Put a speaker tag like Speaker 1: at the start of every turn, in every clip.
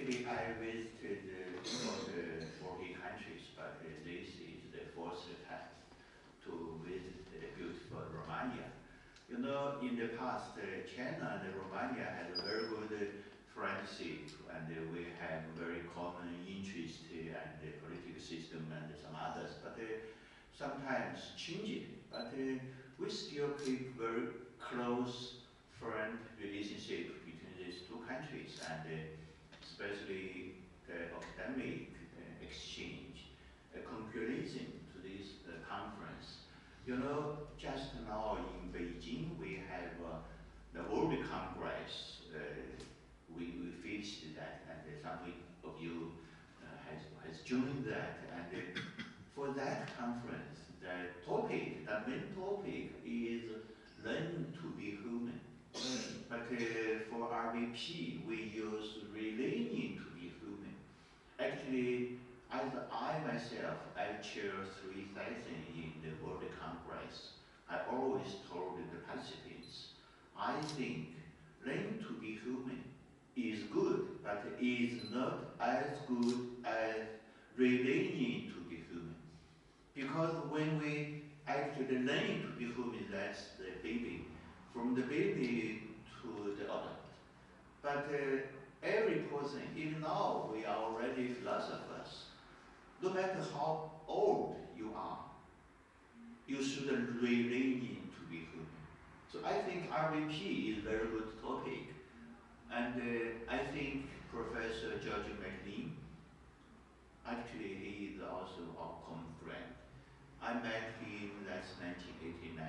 Speaker 1: Actually, I visited about 40 countries, but this is the fourth time to visit beautiful Romania. You know, in the past, China and Romania had a very good friendship, and we had very common interest and the political system and some others, but sometimes changed. But we still keep very close friend relationship between these two countries, and especially the academic exchange. A conclusion to this conference. You know, just now in Beijing, we have the World Congress. We finished that, and some of you has joined that. And for that conference, the main topic is learn to be human. But for RVP, we use relearning to be human. Actually, as I myself, I chair 3 sessions in the World Congress. I always told the participants, I think learning to be human is good, but is not as good as relearning to be human. Because when we actually learn to be human, that's the baby, from the baby to the adult. But every person, even now we are already philosophers, no matter how old you are, you should relearn to be human. So I think RVP is a very good topic. And I think Professor George McLean, actually he is also our common friend. I met him last 1989,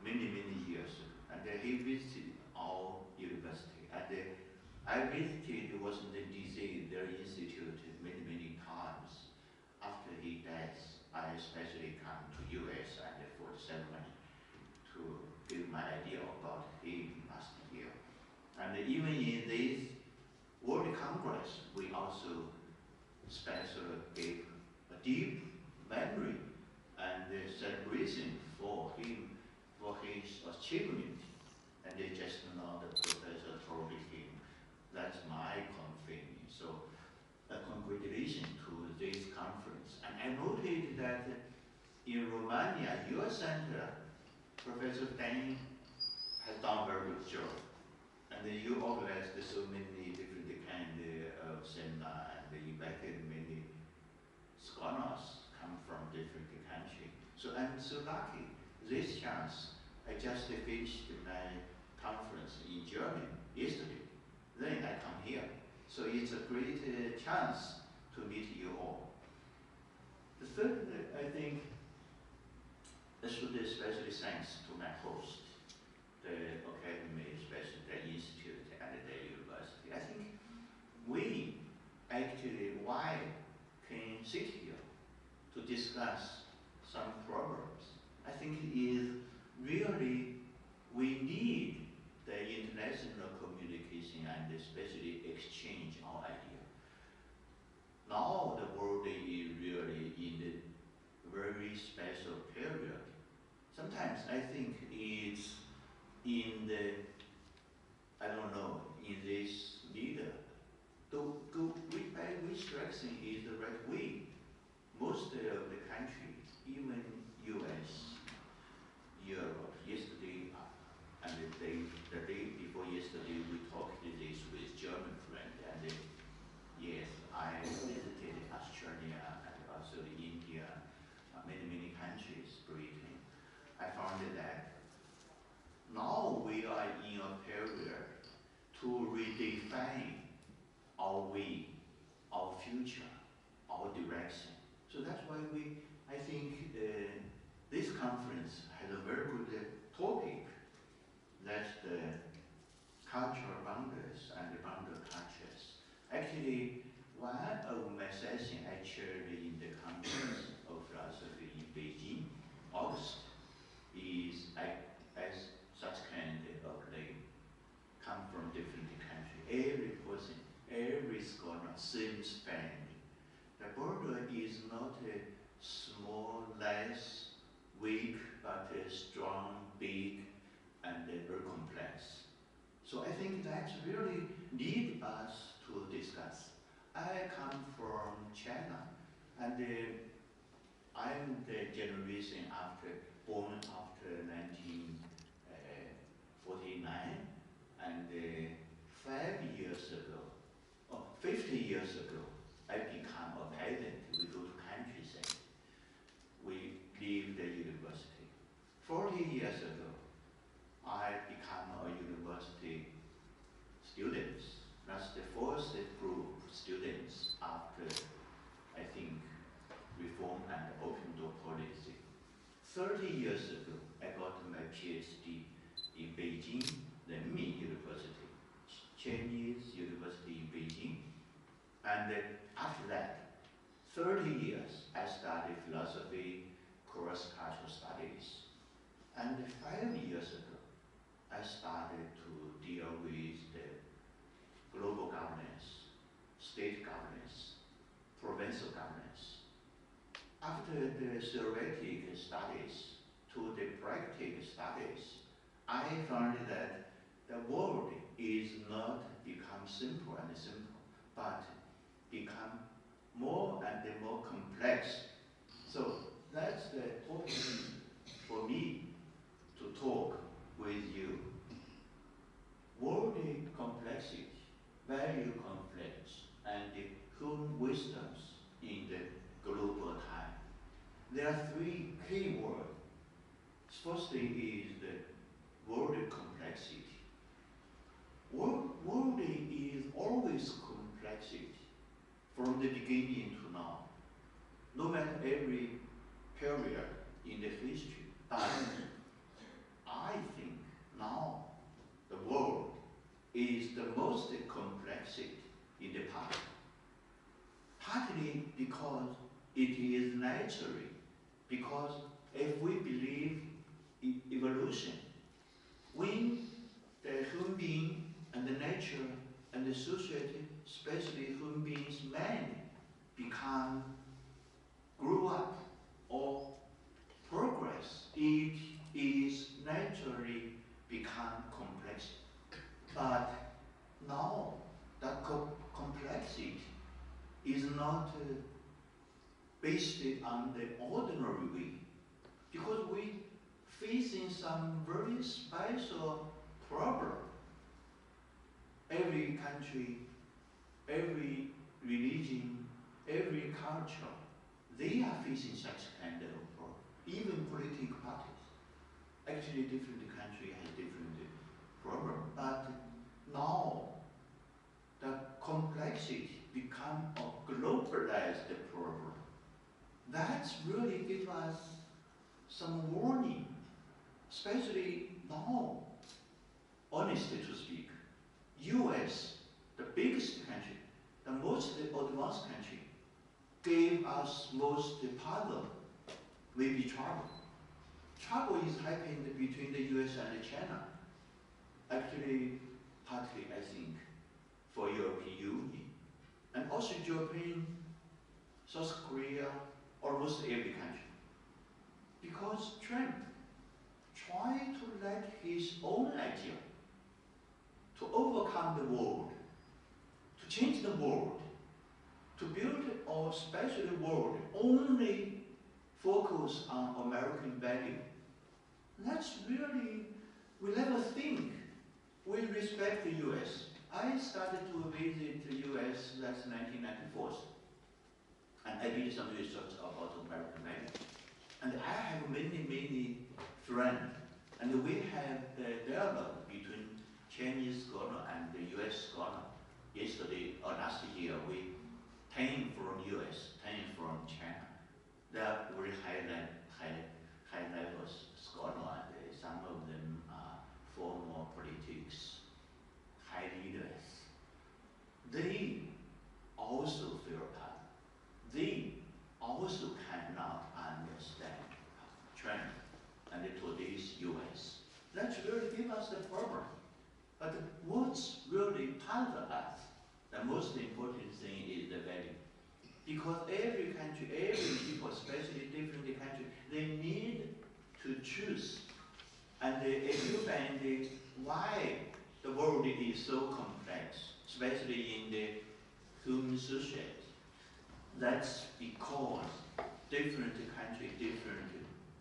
Speaker 1: many years ago. And he visited our university. And I visited Washington DC, their institute, many times. After he died, I especially come to US and for the ceremony to give my idea about him last year. And even in this World Congress, we also specially gave a deep memory and celebration for him, for his achievement. And just now the professor told him, that's my confirmation. So congratulations to this conference. And I noted that in Romania, your center, Professor Deng, has done a very good job. And you organized so many different kinds of seminars, and you invited many scholars come from different countries. So I'm so lucky. This chance, I just finished my conference in Germany yesterday. Then I come here. So it's a great chance to meet you all. The third, I think, I should especially thanks to my host, the academy, especially the institute and the university. I think we actually, why can sit here to discuss some problems? I think it is really, we need the international communication and especially exchange our idea. Now the world is really in a very special period. Sometimes I think it's in the, I don't know, in this middle. Which direction is the right way? Most of the countries, even US, Europe, yesterday, and the day before yesterday, we talked this with German friend, and yes, I visited Australia and also India, many countries, Britain. I found that now we are in a period to redefine our way, our future, our direction. So that's why I think this conference has a very good topic. That's the cultural boundaries and the boundary cultures. Actually, one of my sessions I chaired in the Conference of Philosophy in Beijing, August, is as such kind of name come from different countries. Every person, every scholar, same family. The border is not a small, less, weak, but a strong, big, and very complex. So I think that really leads us to discuss. I come from China, and I'm the generation born after 1949, and 5 years ago, or 50 years ago, I become a peasant. We go to countryside. We leave the university. 40 years ago, I become a university student. That's the first group of students after, I think, reform and open door policy. 30 years ago, I got my PhD in Beijing, the Renmin University, Chinese University in Beijing. And after that, 30 years, I studied philosophy, cross-cultural studies. And 5 years ago, I started to deal with the global governance, state governance, provincial governance. After the theoretic studies to the practical studies, I found that the world is not become simple and simple, but become more and more complex. So that's the topic for me to talk with you. World complexity, value conflicts, and the human wisdoms in the global time. There are 3 key words. Firstly is the world complexity. World is always complexity from the beginning to now. No matter every period in the history. But I think now the world is the most complexity in the past. Partly because it is naturally, because if we believe in evolution, when the human being and the nature and the society, especially human beings, man, grew up or progress, it is naturally become complex. But now that complexity is not based on the ordinary way, because we facing some very special problem. Every country, every religion, every culture, they are facing such kind of problem. Even political parties. Actually, different country has different problem. But now, the complexity become a globalized problem. That's really give us some warning, especially now. Honestly to speak, US, the biggest country, the most advanced country, gave us most puzzle, maybe trouble. Trouble is happening between the US and China. Actually, partly I think for European Union. And also Japan, South Korea, almost every country. Because Trump tried to let his own idea to overcome the world, to change the world, to build a special world only focus on American value. That's really, we never think. We respect the US. I started to visit the US that's 1994. And I did some research about American value. And I have many friends. And we have the dialogue between Chinese scholar and the US scholar. Yesterday or last year, we 10 from US, 10 from China. They are very high level scholar, and some of them are former politics, high leaders. They also feel part. They also cannot understand China and today's US. That really give us the problem. But what's really puzzle us, the most important thing is the value. Because every country, every people, especially different countries, they need to choose. And if you find why the world is so complex, especially in the human society. That's because different country, different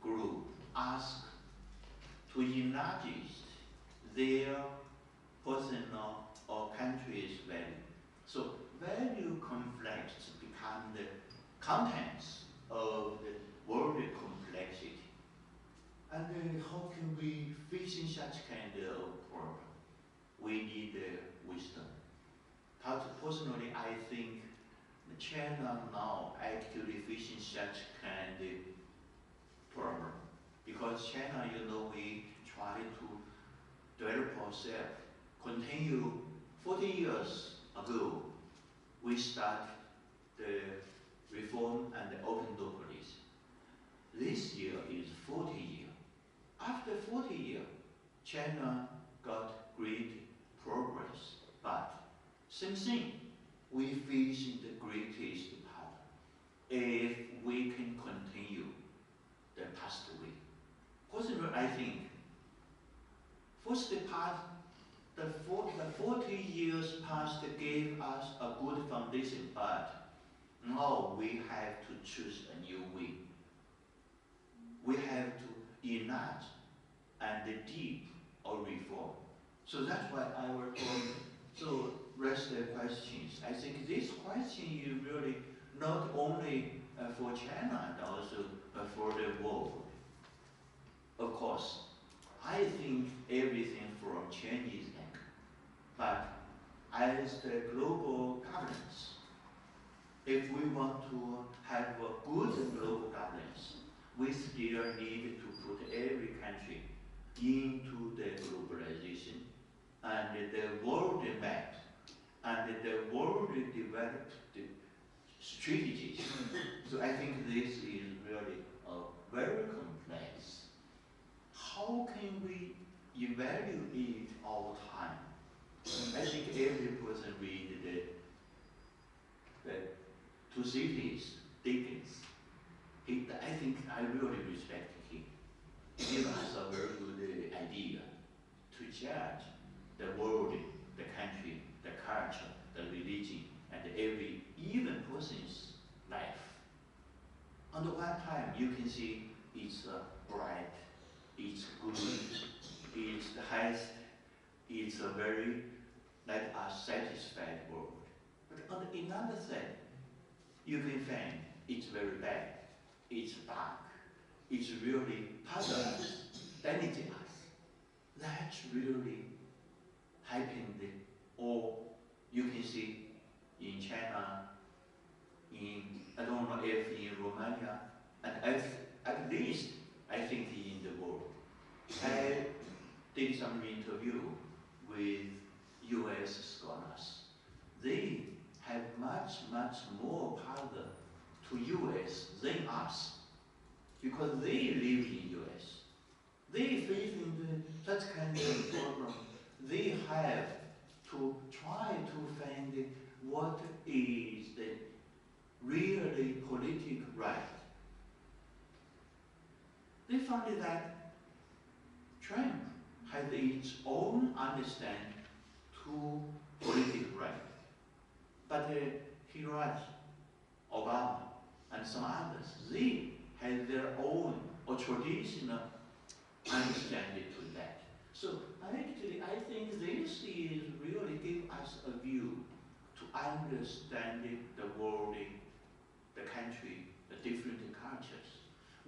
Speaker 1: group ask to enlarge their personal or country's value. So value conflicts become the contents of the world complexity. And how can we face such kind of problem? We need wisdom. Personally, I think China now actually facing such kind of problem. Because China, we try to develop ourselves. Continue 40 years ago, we start the reform and the open door policy. This year is 40 years. After 40 years, China got great progress, but same thing, we face the greatest problem if we can continue the past way. Personally, I think first the 40 years past gave us a good foundation, but now we have to choose a new way. We have to enlarge and deep our reform. So that's why I will raise the questions. I think this question is really not only for China and also for the world. Of course, I think everything from Chinese angle, but as the global governance, if we want to have a good global governance, we still need to put every country into the globalization and the world map and the world developed strategies. So I think this is really very complex. How can we evaluate our time? I think every person read the two cities, Dickens. I think I really respect him. He gave us a very good idea to judge the world, the country, the culture, the religion, and every even person's life. On the one time, you can see it's bright, it's good, it's the highest, it's a very let us satisfied world. But on the another side, you can find it's very bad, it's dark, it's really puzzle us, damage us. That's really happened, or you can see in China, I don't know if in Romania, and at least I think in the world. I did some interview with US scholars. They have much more power to US than us, because they live in US. They facing such kind of problem. They have to try to find what is the really political right. They found that Trump has its own understanding to political right, but Hillary, Obama, and some others, they have their own or traditional understanding to that. So actually, I think this is really give us a view to understand the world, the country, the different cultures.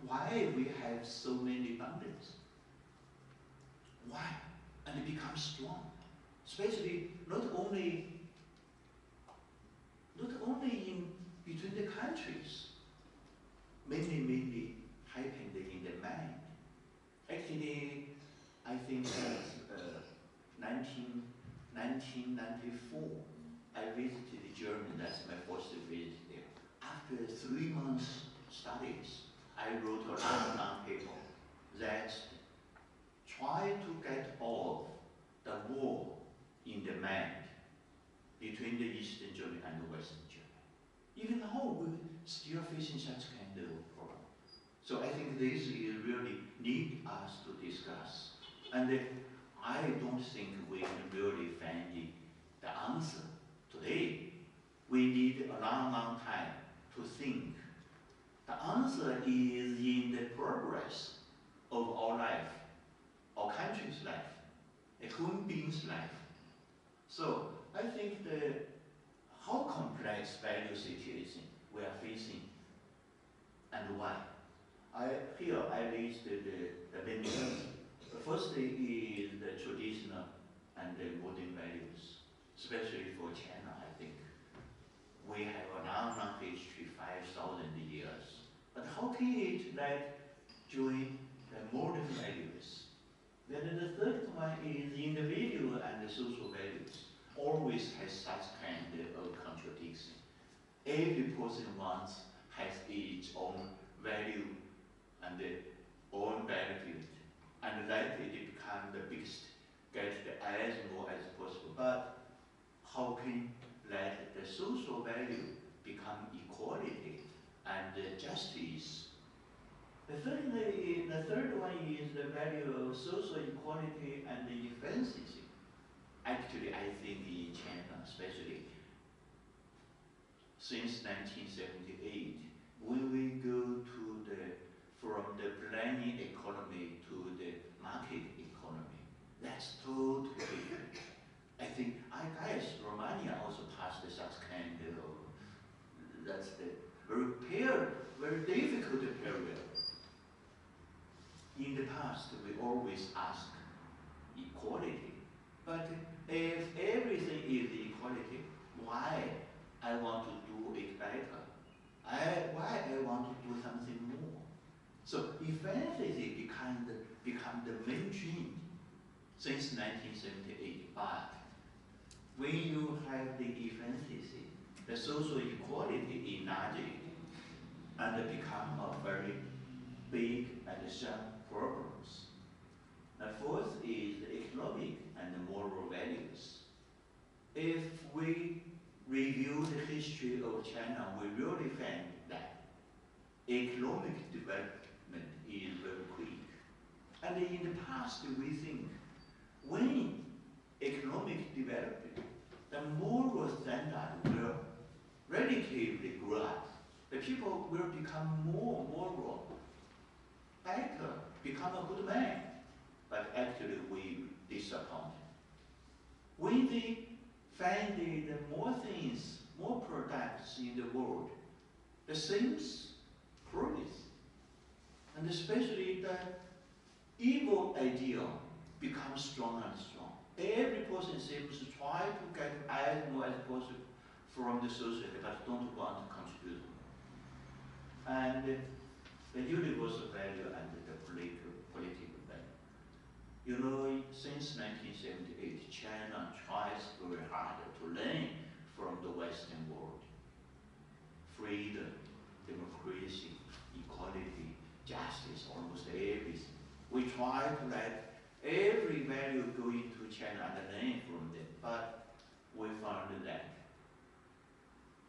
Speaker 1: Why we have so many boundaries? Why? And it becomes strong. Especially not only in between the countries. Many happened in the mind. Actually, I think 1994, I visited Germany. That's my first visit there. After 3 months studies, I wrote a long paper that tried to get off the war in the mind between the Eastern Germany and the Western Germany. Even now, we're still facing such kind of problem. So I think this is really need us to discuss. And I don't think we can really find the answer. Today, we need a long, long time to think. The answer is in the progress of our life, our country's life, a human being's life. So I think how complex value situation we are facing and why. Here I listed the main things. The first thing is the traditional and the modern values, especially for China, I think. We have a long, long history, 5,000 years. But how can it like join the modern values? Then the third one is individual and the social values. Always has such kind of contradiction. Every person has its own value and their own benefit, and that it become the biggest, get as more as possible. But how can let the social value become equality and justice? The third one is the value of social equality and efficiency. Actually, I think in China, especially since 1978, when we go from the planning economy to the market economy, that's totally different. I guess Romania also passed such kind of, that's the very difficult period. In the past, we always ask equality, but if everything is equality, why I want to do it better? Why I want to do something more? So efficiency become the mainstream since 1978. But when you have the efficiency, the social equality enlarges and become a very big and sharp problems. The fourth is the economic and the moral values. If we review the history of China, we really find that economic development is very quick. And in the past, we think when economic development, the moral standard will relatively grow up. The people will become more moral, better, become a good man. But actually, we disappoint. When they find the more things, more products in the world, the things progress. And especially the evil idea becomes stronger and stronger. Every person seems to try to get as more as possible from the society, but don't want to contribute more. And the universal value and the political value. You know, since 1978, China tries very hard to learn from the Western world. Freedom, democracy, equality, justice, almost everything. We try to let every value go into China and learn from them, but we found that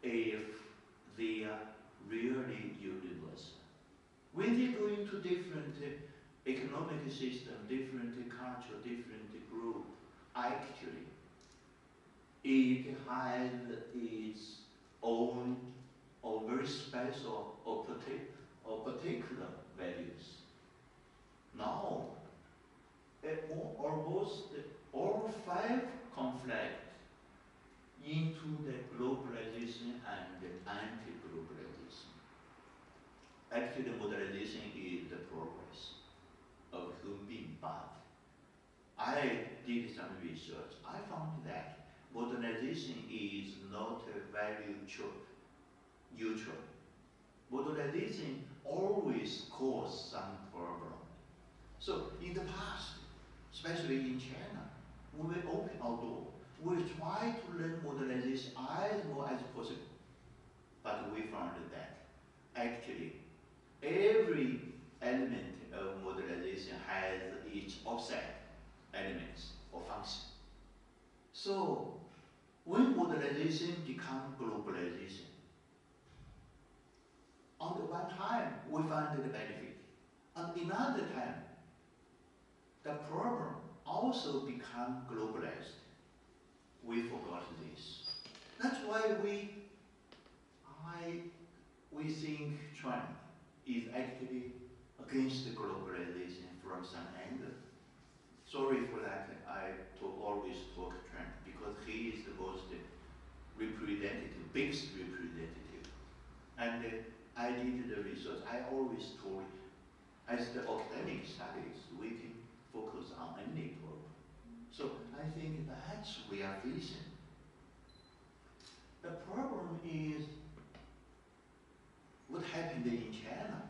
Speaker 1: if they are really universal, when they go into different economic system, different culture, different group, actually, it has its own or very special or particular values. Now, almost all five conflict into the globalization and anti-globalization. Actually, modernization is the progress of human being, but I did some research. I found that modernization is not value neutral. Modernization always causes some problem. So in the past, especially in China, when we open our door, we try to learn modernization as more as possible. But we found that actually every element of modernization has its offset elements or function. So when modernization becomes globalization, on the one time we find the benefit, on another time the problem also becomes globalized. we forgot this. That's why we think China is actually against the globalization from some angle. Sorry for that, I always talk Trump because he is the most representative, biggest representative. And I did the research, I always told, as the academic studies, we can focus on any problem. So I think that's we are facing. The problem is what happened in China.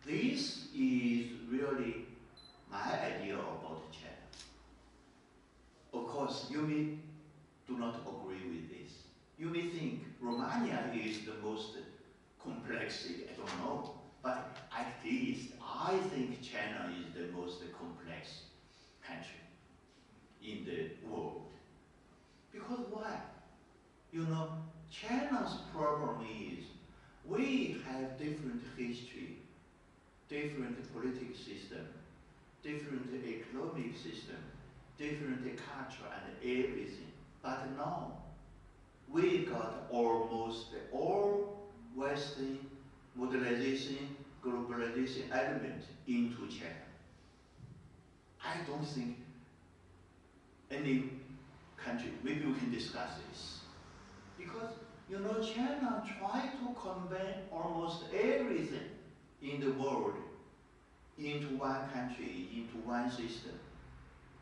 Speaker 1: This is really my idea about China. Of course, you may do not agree with this. You may think Romania is the most complex, I don't know. But at least I think China is the most complex country in the world. Because why? You know, China's problem is we have different history, different political system, different economic system, different culture and everything. But now, we got almost all Western modernization, globalization element into China. I don't think any country, maybe we can discuss this. Because, you know, China tried to combine almost everything in the world into one country, into one system.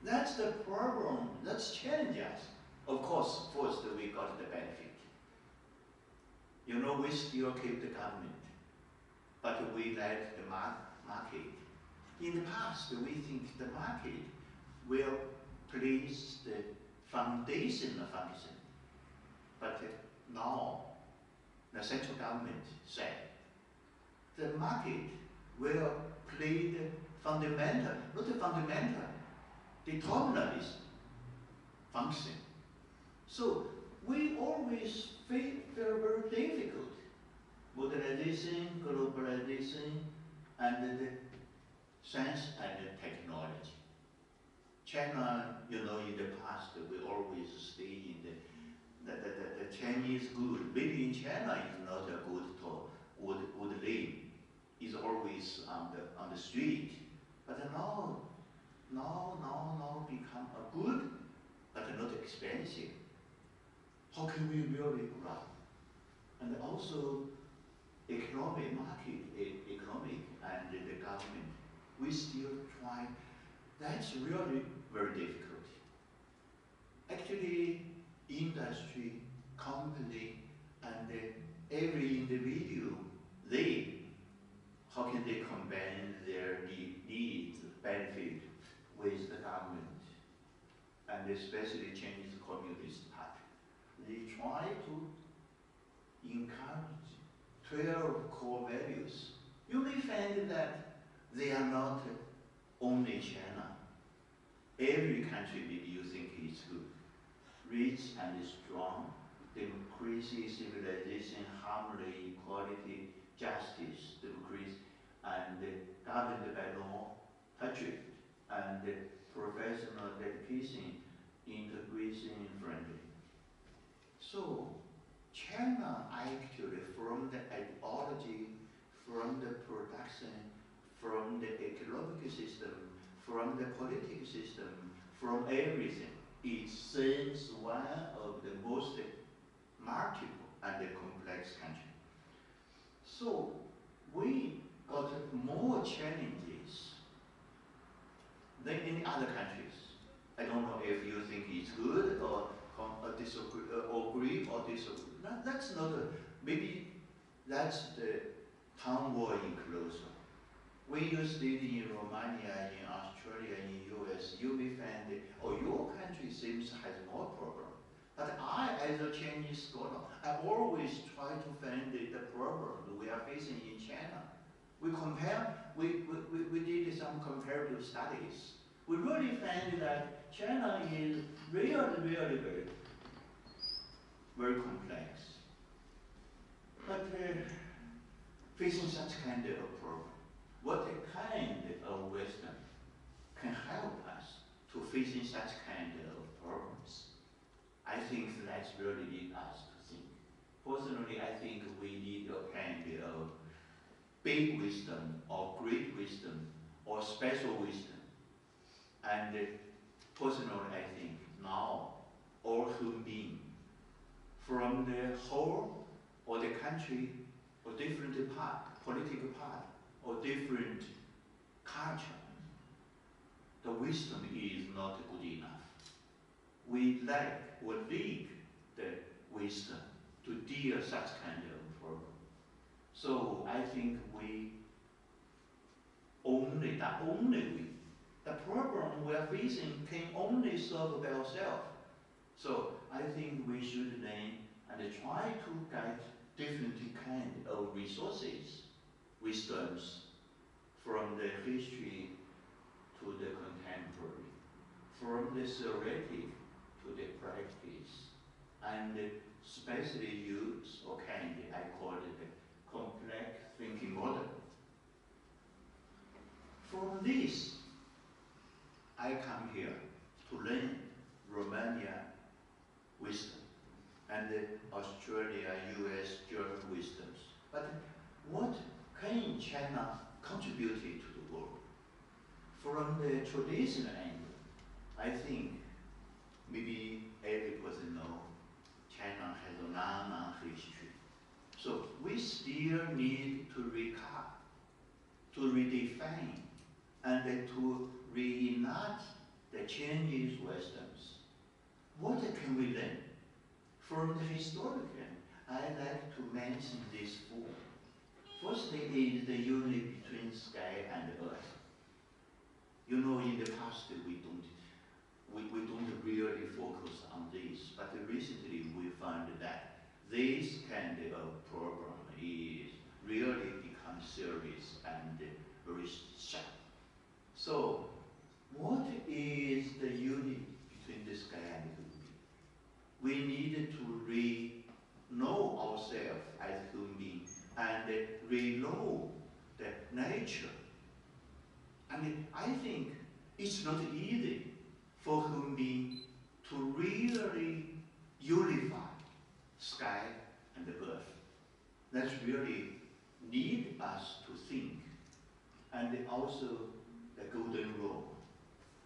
Speaker 1: That's the problem, that's challenges. Of course, first we got the benefit. You know, we still keep the government, but we let the market. In the past, we think the market will place the foundational function. But now, the central government said, the market will play the fundamental, not the fundamental, determinist function. So we always feel very difficult. Modernization, globalization, and the science and the technology. China, you know, in the past, we always stay in the Chinese good. Maybe in China is not a good would live. Is always on the street. But now become a good, but not expensive. How can we really run? And also economic and the government, we still try. That's really very difficult. Actually, industry, company, and every individual, how can they combine their needs, benefit with the government, and especially Chinese Communist Party. They try to encourage 12 core values. You may find that they are not only China. Every country maybe you think is good. Rich and strong, democracy, civilization, harmony, equality, justice, democracy, and governed by law, patriot, and professional dedication, integration, friendly. So China actually, from the ideology, from the production, from the economic system, from the political system, from everything, it seems one of the most multiple and complex countries. So we got more challenges than any other countries. I don't know if you think it's good or disagree, agree or disagree. That's not maybe that's the town war in closer. When you study in Romania, in Australia, in US, you may find your country seems has more problem. But I, as a Chinese scholar, I always try to find the problem we are facing in China. We compare, we did some comparative studies. We really find that China is really very complex. But facing such kind of problem, what kind of wisdom can help us to facing such kind of problems? I think that's really need us to think. Personally, I think we need a kind of big wisdom or great wisdom or special wisdom. And personally, I think now all human beings from the whole or the country or different part, political part or different culture, the wisdom is not good enough. We lack or need the wisdom to deal such kind of problem. So I think the problem we are facing can only solve by ourselves. So I think we should learn and try to get different kind of resources, wisdoms from the history to the contemporary, from the theoretic to the practice, and especially use or kind, I call it the complex thinking model. From this, I come here to learn Romania wisdom and Australia, US, German wisdoms. But what can China contribute to the world? From the traditional angle, I think maybe every person knows China has a long history. So we still need to recap, to redefine, and to reenact the Chinese wisdoms. What can we learn? From the historical, I like to mention these four. Firstly is the unity between sky and earth. You know, in the past we don't really focus on this, but recently we found that this kind of problem is really become serious and very sharp. So, what is the unity between the sky and the human being? We need to know ourselves as human beings and know the nature. And I think it's not easy for human beings to really unify sky and the earth. That's really need us to think. And also the golden rule.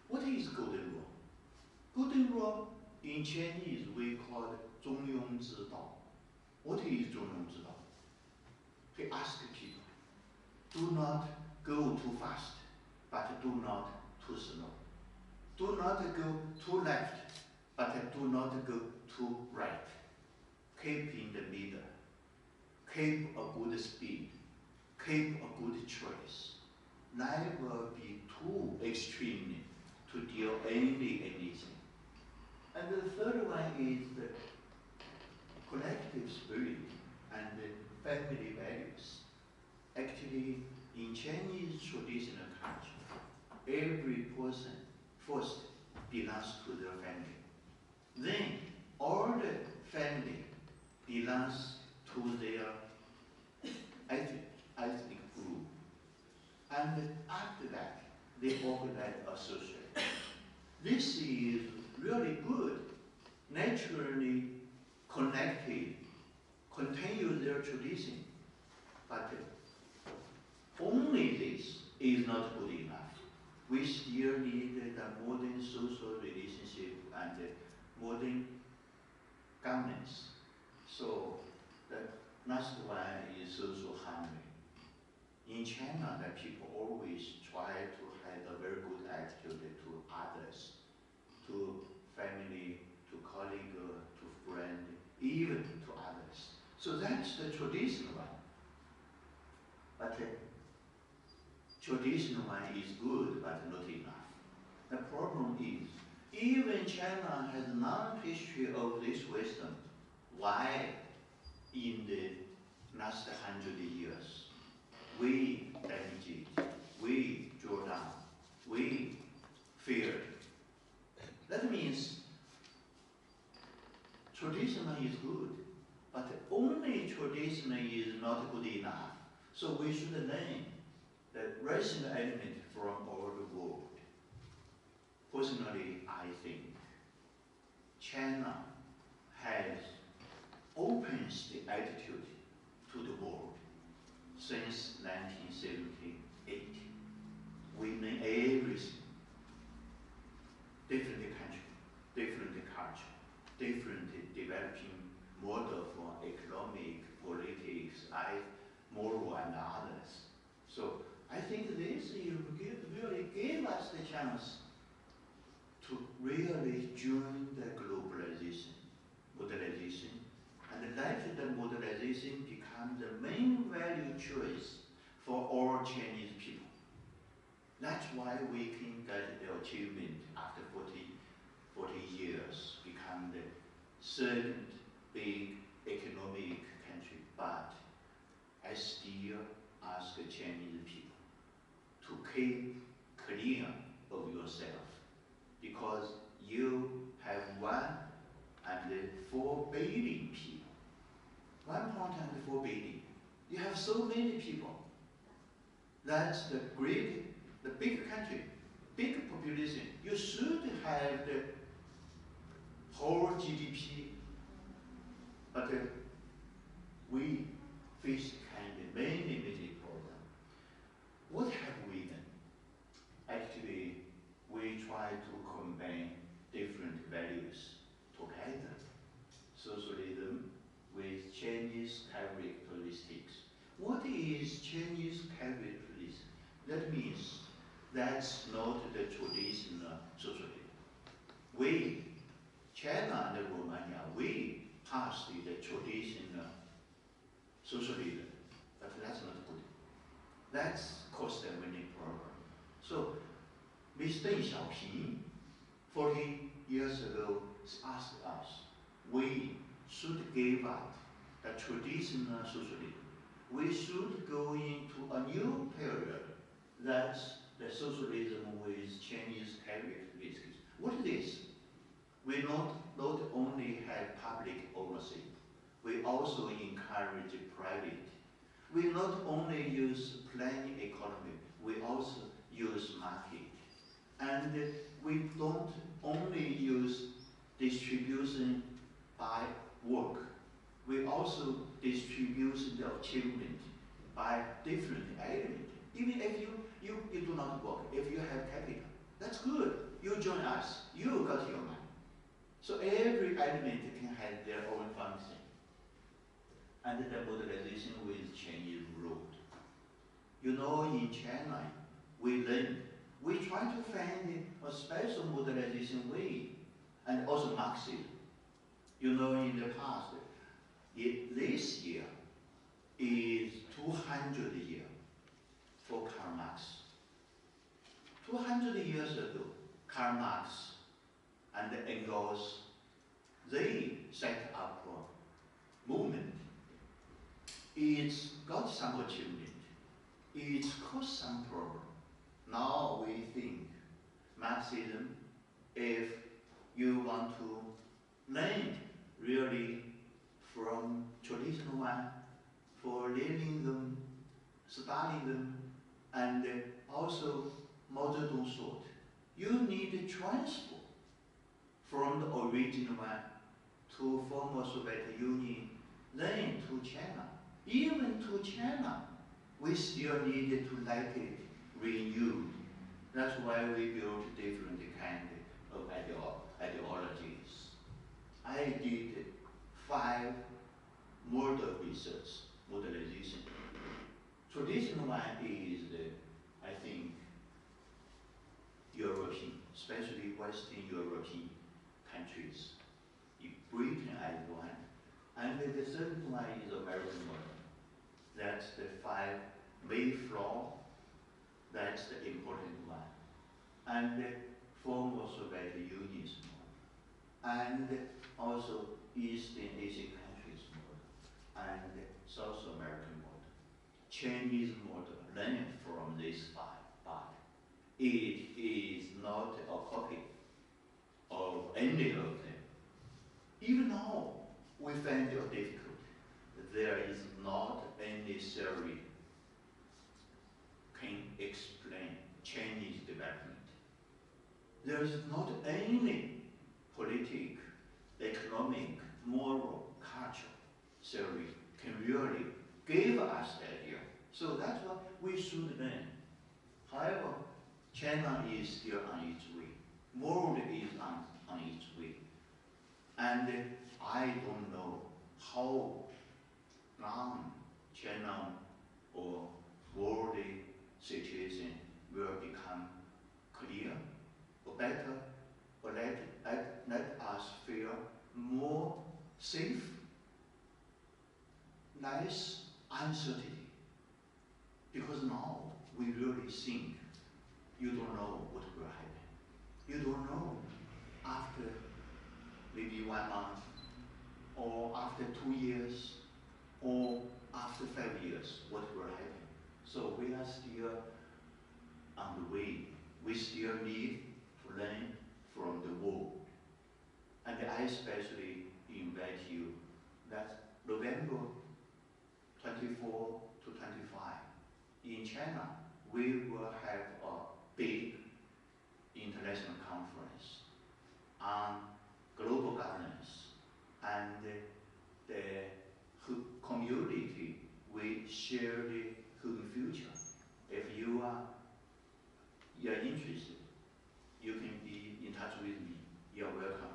Speaker 1: What is golden rule? Golden rule in Chinese we call it 中庸之道. What is 中庸之道? We ask people, do not go too fast, but do not too slow. Do not go too left, but do not go too right. Keep in the middle. Keep a good speed. Keep a good choice. Never be too extreme to deal anything. And the third one is the collective spirit and the family values. Actually, in Chinese traditional culture, every person first belongs to their family. Then all the family belongs to their ethnic group. And after that, they organize a society. This is really good, naturally connected, continue their tradition. But only this is not good enough. We still need the modern social relationship and modern governance. So the last one is social harmony. In China, the people always try to have a very good attitude to others, to family, to colleague, to friend, even to others. So that's the traditional one. But traditional one is good, but not enough. The problem is, even China has a long history of this wisdom. Why in the last 100 years we damaged, we draw down, we feared? That means traditional is good, but only traditional is not good enough. So we should learn the rational element from all the world. Personally, I think China has opens the attitude to the world since 1978. We learn everything. Different country, different culture, different developing model for economic, politics, moral and others. So I think this really gave us the chance to really join the globalization, modernization, and let the modernization become the main value choice for all Chinese people. That's why we can get the achievement after 40 years, become the second big economic country. But I still ask the Chinese people to keep clear of yourself, because you have 1.4 billion people. 1.4 billion. You have so many people. That's the big country, big population. You should have the whole GDP, but we face many problems. What have we done? Actually, we try to combine different values together. Socialism with Chinese characteristics. What is Chinese characteristics? That means that's not the traditional socialism. We, China and Romania, we passed the traditional socialism, but that's not good. That's caused a many problems. So, Mr. Deng Xiaoping, 40 years ago, asked us, we should give up the traditional socialism. We should go into a new period. That's the socialism with Chinese characteristics. What is this? We not only have public ownership, we also encourage private. We not only use plain economy, we also use market. And we don't only use distribution by work, we also distribute the achievement by different elements. Even if you do not work, if you have capital, that's good. You join us, you got your money. So every element can have their own function. And the modernization with Chinese road. You know, in China, we learned, we try to find a special modernization way, and also Marxism. You know, in the past, this year is 200 years for Karl Marx. 200 years ago, Karl Marx and Engels, they set up a movement. It's got some achievement. It's caused some problem. Now we think Marxism, if you want to learn really from traditional one, for Lenin, Stalinism, and also Mao Zedong thought, you need to transfer from the original one to former Soviet Union, then to China. Even to China, we still needed to let it renewed. That's why we built different kind of ideologies. I did 5 model research, modelization. Traditional one is, I think, European, especially Western European countries. Britain as one. And the third one is American model. That's the 5 Mayflower. That's the important one. And the former Soviet Union's model. And also Eastern Asian countries model. And South American model. Chinese model learned from these 5, but it is not a copy of any of them. Even now, we find it difficult. There is not any theory can explain Chinese development. There is not any political, economic, moral, culture theory can really give us the idea. So that's what we should learn. However, China is still on its way. World is on its way. And I don't know how long China or world situation will become clear or better, or let us feel more safe, less uncertainty. Because now we really think you don't know what will happen. You don't know after maybe 1 month, or after 2 years, or after 5 years, what will happen. So we are still on the way. We still need to learn from the world. And I especially invite you that November 24 to 25 in China, we will have a big international conference on global governance, and the community we share the human future. If you are interested, you can be in touch with me. You're welcome.